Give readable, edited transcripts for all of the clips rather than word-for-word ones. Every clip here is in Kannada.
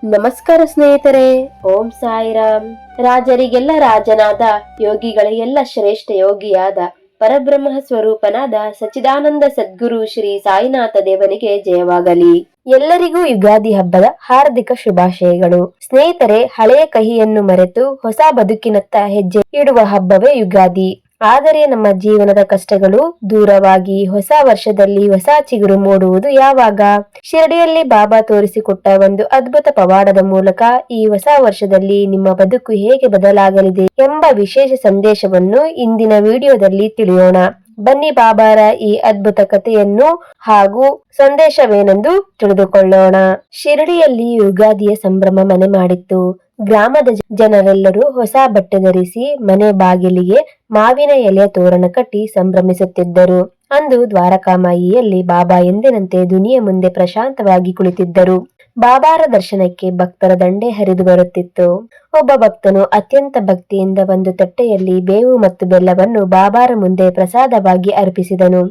ನಮಸ್ಕಾರ ಸ್ನೇಹಿತರೆ, ಓಂ ಸಾಯಿರಾಮ್. ರಾಜರಿಗೆಲ್ಲ ರಾಜನಾದ, ಯೋಗಿಗಳಿಗೆಲ್ಲ ಶ್ರೇಷ್ಠ ಯೋಗಿಯಾದ, ಪರಬ್ರಹ್ಮ ಸ್ವರೂಪನಾದ ಸಚ್ಚಿದಾನಂದ ಸದ್ಗುರು ಶ್ರೀ ಸಾಯಿನಾಥ ದೇವನಿಗೆ ಜಯವಾಗಲಿ. ಎಲ್ಲರಿಗೂ ಯುಗಾದಿ ಹಬ್ಬದ ಹಾರ್ದಿಕ ಶುಭಾಶಯಗಳು. ಸ್ನೇಹಿತರೆ, ಹಳೆಯ ಕಹಿಯನ್ನು ಮರೆತು ಹೊಸ ಬದುಕಿನತ್ತ ಹೆಜ್ಜೆ ಇಡುವ ಹಬ್ಬವೇ ಯುಗಾದಿ. ಆದರೆ ನಮ್ಮ ಜೀವನದ ಕಷ್ಟಗಳು ದೂರವಾಗಿ ಹೊಸ ವರ್ಷದಲ್ಲಿ ಹೊಸ ಚಿಗುರು ಮೂಡುವುದು ಯಾವಾಗ? ಶಿರಡಿಯಲ್ಲಿ ಬಾಬಾ ತೋರಿಸಿಕೊಟ್ಟ ಒಂದು ಅದ್ಭುತ ಪವಾಡದ ಮೂಲಕ ಈ ಹೊಸ ವರ್ಷದಲ್ಲಿ ನಿಮ್ಮ ಬದುಕು ಹೇಗೆ ಬದಲಾಗಲಿದೆ ಎಂಬ ವಿಶೇಷ ಸಂದೇಶವನ್ನು ಇಂದಿನ ವಿಡಿಯೋದಲ್ಲಿ ತಿಳಿಯೋಣ. ಬನ್ನಿ ಬಾಬಾರ ಈ ಅದ್ಭುತ ಕಥೆಯನ್ನು ಹಾಗೂ ಸಂದೇಶವೇನೆಂದು ತಿಳಿದುಕೊಳ್ಳೋಣ. ಶಿರಡಿಯಲ್ಲಿ ಯುಗಾದಿಯ ಸಂಭ್ರಮ ಮನೆ ಮಾಡಿತ್ತು. ಗ್ರಾಮದ ಜನರೆಲ್ಲರೂ ಹೊಸ ಬಟ್ಟೆ ಧರಿಸಿ ಮನೆ ಬಾಗಿಲಿಗೆ ಮಾವಿನ ಎಲೆಯ ತೋರಣ ಕಟ್ಟಿ ಸಂಭ್ರಮಿಸುತ್ತಿದ್ದರು. ಅಂದು ದ್ವಾರಕಾಮಾಯಿಯಲ್ಲಿ ಬಾಬಾ ಎಂದಿನಂತೆ ದುನಿಯ ಮುಂದೆ ಪ್ರಶಾಂತವಾಗಿ ಕುಳಿತಿದ್ದರು. ಬಾಬಾರ ದರ್ಶನಕ್ಕೆ ಭಕ್ತರ ದಂಡೆ ಹರಿದು ಬರುತ್ತಿತ್ತು. ಒಬ್ಬ ಭಕ್ತನು ಅತ್ಯಂತ ಭಕ್ತಿಯಿಂದ ಒಂದು ತಟ್ಟೆಯಲ್ಲಿ ಬೇವು ಮತ್ತು ಬೆಲ್ಲವನ್ನು ಬಾಬಾರ ಮುಂದೆ ಪ್ರಸಾದವಾಗಿ ಅರ್ಪಿಸಿದನು.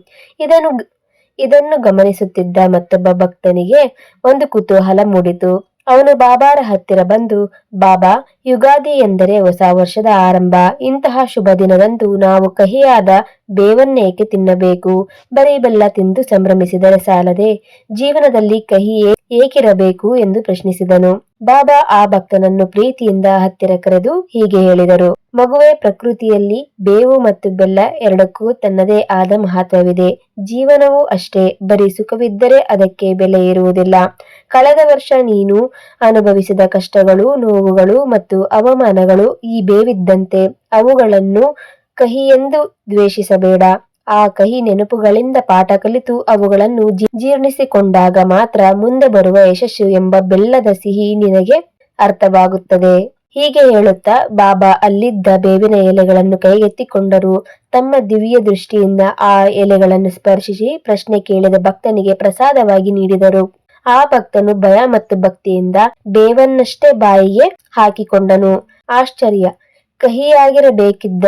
ಇದನ್ನು ಗಮನಿಸುತ್ತಿದ್ದ ಮತ್ತೊಬ್ಬ ಭಕ್ತನಿಗೆ ಒಂದು ಕುತೂಹಲ ಮೂಡಿತು. ಅವನು ಬಾಬಾರ ಹತ್ತಿರ ಬಂದು, ಬಾಬಾ, ಯುಗಾದಿ ಎಂದರೆ ಹೊಸ ವರ್ಷದ ಆರಂಭ. ಇಂತಹ ಶುಭ ದಿನದಂದು ನಾವು ಕಹಿಯಾದ ಬೇವನ್ನೇಕೆ ತಿನ್ನಬೇಕು? ಬರೀ ಬೆಲ್ಲ ತಿಂದು ಸಂಭ್ರಮಿಸಿದರೆ ಸಾಲದೆ? ಜೀವನದಲ್ಲಿ ಕಹಿ ಏಕಿರಬೇಕು ಎಂದು ಪ್ರಶ್ನಿಸಿದನು. ಬಾಬಾ ಆ ಭಕ್ತನನ್ನು ಪ್ರೀತಿಯಿಂದ ಹತ್ತಿರ ಕರೆದು ಹೀಗೆ ಹೇಳಿದರು, ಮಗುವೆ, ಪ್ರಕೃತಿಯಲ್ಲಿ ಬೇವು ಮತ್ತು ಬೆಲ್ಲ ಎರಡಕ್ಕೂ ತನ್ನದೇ ಆದ ಮಹತ್ವವಿದೆ. ಜೀವನವೂ ಅಷ್ಟೇ. ಬರೀ ಸುಖವಿದ್ದರೆ ಅದಕ್ಕೆ ಬೆಲೆ ಇರುವುದಿಲ್ಲ. ಕಳೆದ ವರ್ಷ ನೀನು ಅನುಭವಿಸಿದ ಕಷ್ಟಗಳು, ನೋವುಗಳು ಮತ್ತು ಅವಮಾನಗಳು ಈ ಬೇವಿದ್ದಂತೆ. ಅವುಗಳನ್ನು ಕಹಿಯೆಂದು ದ್ವೇಷಿಸಬೇಡ. ಆ ಕಹಿ ನೆನಪುಗಳಿಂದ ಪಾಠ ಕಲಿತು ಅವುಗಳನ್ನು ಜೀರ್ಣಿಸಿಕೊಂಡಾಗ ಮಾತ್ರ ಮುಂದೆ ಬರುವ ಯಶಸ್ಸು ಎಂಬ ಬೆಲ್ಲದ ಸಿಹಿ ನಿನಗೆ ಅರ್ಥವಾಗುತ್ತದೆ. ಹೀಗೆ ಹೇಳುತ್ತಾ ಬಾಬಾ ಅಲ್ಲಿದ್ದ ಬೇವಿನ ಎಲೆಗಳನ್ನು ಕೈಗೆತ್ತಿಕೊಂಡರು. ತಮ್ಮ ದಿವ್ಯ ದೃಷ್ಟಿಯಿಂದ ಆ ಎಲೆಗಳನ್ನು ಸ್ಪರ್ಶಿಸಿ ಪ್ರಶ್ನೆ ಕೇಳಿದ ಭಕ್ತನಿಗೆ ಪ್ರಸಾದವಾಗಿ ನೀಡಿದರು. ಆ ಭಕ್ತನು ಭಯ ಮತ್ತು ಭಕ್ತಿಯಿಂದ ಬೇವನ್ನಷ್ಟೇ ಬಾಯಿಗೆ ಹಾಕಿಕೊಂಡನು. ಆಶ್ಚರ್ಯ! ಕಹಿಯಾಗಿರಬೇಕಿದ್ದ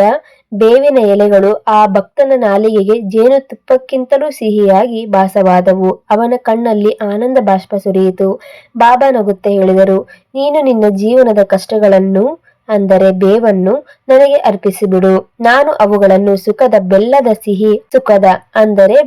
ಬೇವಿನ ಎಲೆಗಳು ಆ ಭಕ್ತನ ನಾಲಿಗೆಗೆ ಜೇನುತುಪ್ಪಕ್ಕಿಂತಲೂ ಸಿಹಿಯಾಗಿ ಭಾಸವಾದವು. ಅವನ ಕಣ್ಣಲ್ಲಿ ಆನಂದ ಬಾಷ್ಪ ಸುರಿಯಿತು. ಬಾಬಾ ನಗುತ್ತಾ ಹೇಳಿದರು, ನೀನು ನಿನ್ನ ಜೀವನದ ಕಷ್ಟಗಳನ್ನು ಅಂದರೆ ಬೇವನ್ನು ನನಗೆ ಅರ್ಪಿಸಿಬಿಡು. ನಾನು ಅವುಗಳನ್ನು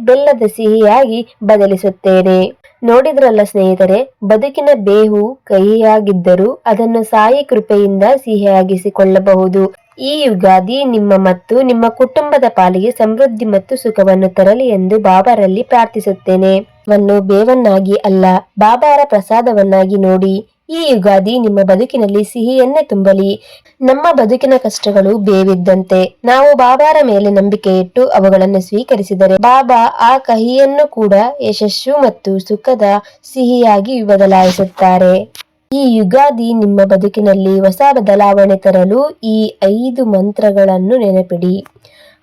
ಬೆಲ್ಲದ ಸಿಹಿಯಾಗಿ ಬದಲಿಸುತ್ತೇನೆ. ನೋಡಿದ್ರಲ್ಲ ಸ್ನೇಹಿತರೆ, ಬದುಕಿನ ಬೇವು ಕಹಿಯಾಗಿದ್ದರೂ ಅದನ್ನು ಸಾಯಿ ಕೃಪೆಯಿಂದ ಸಿಹಿಯಾಗಿಸಿಕೊಳ್ಳಬಹುದು. ಈ ಯುಗಾದಿ ನಿಮ್ಮ ಮತ್ತು ನಿಮ್ಮ ಕುಟುಂಬದ ಪಾಲಿಗೆ ಸಮೃದ್ಧಿ ಮತ್ತು ಸುಖವನ್ನು ತರಲಿ ಎಂದು ಬಾಬಾರಲ್ಲಿ ಪ್ರಾರ್ಥಿಸುತ್ತೇನೆ. ವನ್ನು ಬೇವನ್ನಾಗಿ ಅಲ್ಲ, ಬಾಬಾರ ಪ್ರಸಾದವನ್ನಾಗಿ ನೋಡಿ. ಈ ಯುಗಾದಿ ನಿಮ್ಮ ಬದುಕಿನಲ್ಲಿ ಸಿಹಿಯನ್ನೇ ತುಂಬಲಿ. ನಮ್ಮ ಬದುಕಿನ ಕಷ್ಟಗಳು ಬೇವಿದ್ದಂತೆ. ನಾವು ಬಾಬಾರ ಮೇಲೆ ನಂಬಿಕೆ ಇಟ್ಟು ಅವುಗಳನ್ನು ಸ್ವೀಕರಿಸಿದರೆ ಬಾಬಾ ಆ ಕಹಿಯನ್ನು ಕೂಡ ಯಶಸ್ಸು ಮತ್ತು ಸುಖದ ಸಿಹಿಯಾಗಿ ಬದಲಾಯಿಸುತ್ತಾರೆ. ಈ ಯುಗಾದಿ ನಿಮ್ಮ ಬದುಕಿನಲ್ಲಿ ಹೊಸ ಬದಲಾವಣೆ ತರಲು ಈ 5 ಮಂತ್ರಗಳನ್ನು ನೆನಪಿಡಿ.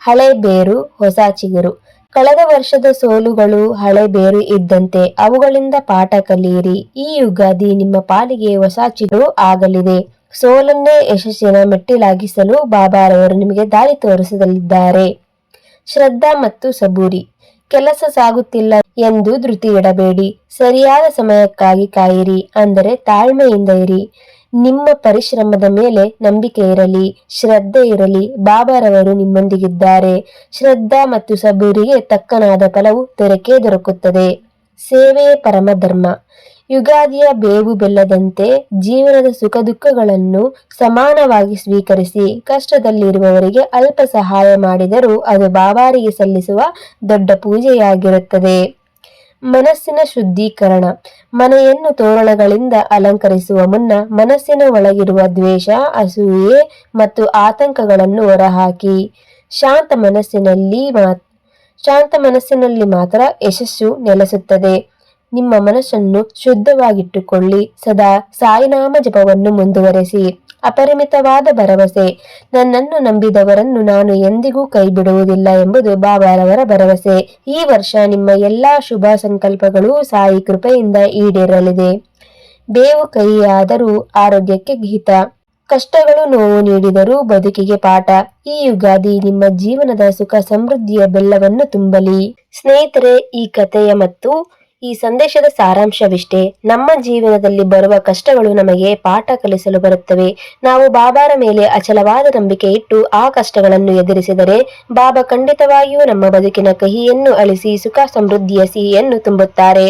ಹಳೆ ಬೇರು, ಹೊಸ ಚಿಗುರು. ಕಳೆದ ವರ್ಷದ ಸೋಲುಗಳು ಹಳೆ ಬೇರು ಇದ್ದಂತೆ. ಅವುಗಳಿಂದ ಪಾಠ ಕಲಿಯಿರಿ. ಈ ಯುಗಾದಿ ನಿಮ್ಮ ಪಾಲಿಗೆ ಹೊಸ ಚಿಗುರು ಆಗಲಿದೆ. ಸೋಲನ್ನೇ ಯಶಸ್ಸಿನ ಮೆಟ್ಟಿಲಾಗಿಸಲು ಬಾಬಾರವರು ನಿಮಗೆ ದಾರಿ ತೋರಿಸಲಿದ್ದಾರೆ. ಶ್ರದ್ಧಾ ಮತ್ತು ಸಬೂರಿ. ಕೆಲಸ ಸಾಗುತ್ತಿಲ್ಲ ಎಂದು ಧೃತಿ ಇಡಬೇಡಿ. ಸರಿಯಾದ ಸಮಯಕ್ಕಾಗಿ ಕಾಯಿರಿ, ಅಂದರೆ ತಾಳ್ಮೆಯಿಂದ ಇರಿ. ನಿಮ್ಮ ಪರಿಶ್ರಮದ ಮೇಲೆ ನಂಬಿಕೆ ಇರಲಿ, ಶ್ರದ್ಧೆ ಇರಲಿ. ಬಾಬಾರವರು ನಿಮ್ಮೊಂದಿಗಿದ್ದಾರೆ. ಶ್ರದ್ಧಾ ಮತ್ತು ಸಬೂರಿಗೆ ತಕ್ಕನಾದ ಫಲವು ದೊರಕುತ್ತದೆ. ಸೇವೆಯೇ ಪರಮ ಧರ್ಮ. ಯುಗಾದಿಯ ಬೇವು ಬೆಲ್ಲದಂತೆ ಜೀವನದ ಸುಖ ದುಃಖಗಳನ್ನು ಸಮಾನವಾಗಿ ಸ್ವೀಕರಿಸಿ. ಕಷ್ಟದಲ್ಲಿರುವವರಿಗೆ ಅಲ್ಪ ಸಹಾಯ ಮಾಡಿದರೂ ಅದು ಬಾಬಾರಿಗೆ ಸಲ್ಲಿಸುವ ದೊಡ್ಡ ಪೂಜೆಯಾಗಿರುತ್ತದೆ. ಮನಸ್ಸಿನ ಶುದ್ಧೀಕರಣ. ಮನೆಯನ್ನು ತೋರಣಗಳಿಂದ ಅಲಂಕರಿಸುವ ಮುನ್ನ ಮನಸ್ಸಿನ ಒಳಗಿರುವ ದ್ವೇಷ, ಅಸೂಯೆ ಮತ್ತು ಆತಂಕಗಳನ್ನು ಹೊರಹಾಕಿ. ಶಾಂತ ಮನಸ್ಸಿನಲ್ಲಿ ಮಾತ್ರ ಯಶಸ್ಸು ನೆಲೆಸುತ್ತದೆ. ನಿಮ್ಮ ಮನಸ್ಸನ್ನು ಶುದ್ಧವಾಗಿಟ್ಟುಕೊಳ್ಳಿ. ಸದಾ ಸಾಯಿನಾಮ ಜಪವನ್ನು ಮುಂದುವರೆಸಿ. ಅಪರಿಮಿತವಾದ ಭರವಸೆ. ನನ್ನನ್ನು ನಂಬಿದವರನ್ನು ನಾನು ಎಂದಿಗೂ ಕೈ ಬಿಡುವುದಿಲ್ಲ ಎಂಬುದು ಬಾಬಾರವರ ಭರವಸೆ. ಈ ವರ್ಷ ನಿಮ್ಮ ಎಲ್ಲಾ ಶುಭ ಸಂಕಲ್ಪಗಳು ಸಾಯಿ ಕೃಪೆಯಿಂದ ಈಡೇರಲಿದೆ. ಬೇವು ಕಹಿಯಾದರೂ ಆರೋಗ್ಯಕ್ಕೆ ಹಿತ. ಕಷ್ಟಗಳು ನೋವು ನೀಡಿದರೂ ಬದುಕಿಗೆ ಪಾಠ. ಈ ಯುಗಾದಿ ನಿಮ್ಮ ಜೀವನದ ಸುಖ ಸಮೃದ್ಧಿಯ ಬೆಲ್ಲವನ್ನು ತುಂಬಲಿ. ಸ್ನೇಹಿತರೆ, ಈ ಕಥೆಯ ಮತ್ತು ಈ ಸಂದೇಶದ ಸಾರಾಂಶವಿಷ್ಟೇ. ನಮ್ಮ ಜೀವನದಲ್ಲಿ ಬರುವ ಕಷ್ಟಗಳು ನಮಗೆ ಪಾಠ ಕಲಿಸಲು ಬರುತ್ತವೆ. ನಾವು ಬಾಬಾರ ಮೇಲೆ ಅಚಲವಾದ ನಂಬಿಕೆ ಇಟ್ಟು ಆ ಕಷ್ಟಗಳನ್ನು ಎದುರಿಸಿದರೆ ಬಾಬಾ ಖಂಡಿತವಾಗಿಯೂ ನಮ್ಮ ಬದುಕಿನ ಕಹಿಯನ್ನು ಅಳಿಸಿ ಸುಖ ಸಮೃದ್ಧಿಯ ಸಿಹಿಯನ್ನು ತುಂಬುತ್ತಾರೆ.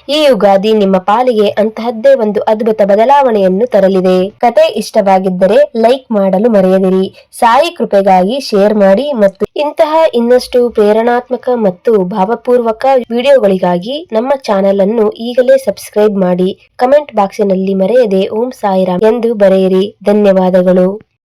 ಈ ಯುಗಾದಿ ನಿಮ್ಮ ಪಾಲಿಗೆ ಅಂತಹದ್ದೇ ಒಂದು ಅದ್ಭುತ ಬದಲಾವಣೆಯನ್ನು ತರಲಿದೆ. ಕತೆ ಇಷ್ಟವಾಗಿದ್ದರೆ ಲೈಕ್ ಮಾಡಲು ಮರೆಯದಿರಿ. ಸಾಯಿ ಕೃಪೆಗಾಗಿ ಶೇರ್ ಮಾಡಿ ಮತ್ತು ಇಂತಹ ಇನ್ನಷ್ಟು ಪ್ರೇರಣಾತ್ಮಕ ಮತ್ತು ಭಾವಪೂರ್ವಕ ವಿಡಿಯೋಗಳಿಗಾಗಿ ನಮ್ಮ ಚಾನೆಲ್ ಅನ್ನು ಈಗಲೇ ಸಬ್ಸ್ಕ್ರೈಬ್ ಮಾಡಿ. ಕಮೆಂಟ್ ಬಾಕ್ಸಿನಲ್ಲಿ ಮರೆಯದೆ ಓಂ ಸಾಯಿರಾಮ್ ಎಂದು ಬರೆಯಿರಿ. ಧನ್ಯವಾದಗಳು.